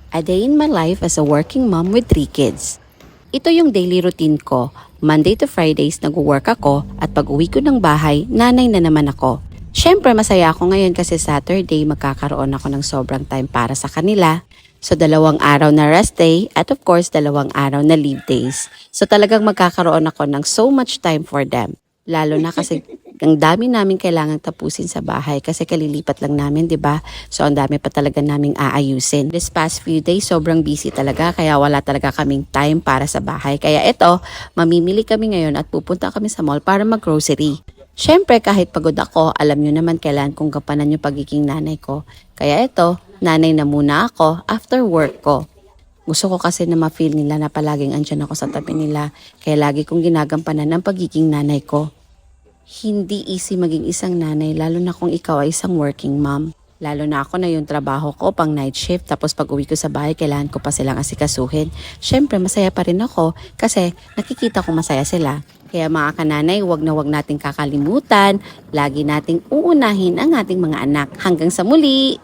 A day in my life as a working mom with 3 kids. Ito yung daily routine ko. Monday to Fridays nag-work ako at pag uwi ko ng bahay, nanay na naman ako. Siyempre masaya ako ngayon kasi Saturday magkakaroon ako ng sobrang time para sa kanila. So 2 araw na rest day at of course 2 araw na leave days. So talagang magkakaroon ako ng so much time for them. Lalo na kasi ang dami namin kailangang tapusin sa bahay kasi kalilipat lang namin, 'di ba? So ang dami pa talaga naming aayusin. This past few days sobrang busy talaga kaya wala talaga kaming time para sa bahay. Kaya ito, mamimili kami ngayon at pupunta kami sa mall para mag-grocery. Siyempre kahit pagod ako, alam nyo naman kailangan kong gampanan yung pagiging nanay ko. Kaya ito, nanay na muna ako after work ko. Gusto ko kasi na ma-feel nila na palaging andyan ako sa tabi nila. Kaya lagi kong ginagampanan ang pagiging nanay ko. Hindi easy maging isang nanay lalo na kung ikaw ay isang working mom. Lalo na ako na yung trabaho ko pang night shift tapos pag uwi ko sa bahay kailangan ko pa silang asikasuhin. Siyempre masaya pa rin ako kasi nakikita ko masaya sila. Kaya mga kananay, wag na wag nating kakalimutan. Lagi nating uunahin ang ating mga anak. Hanggang sa muli!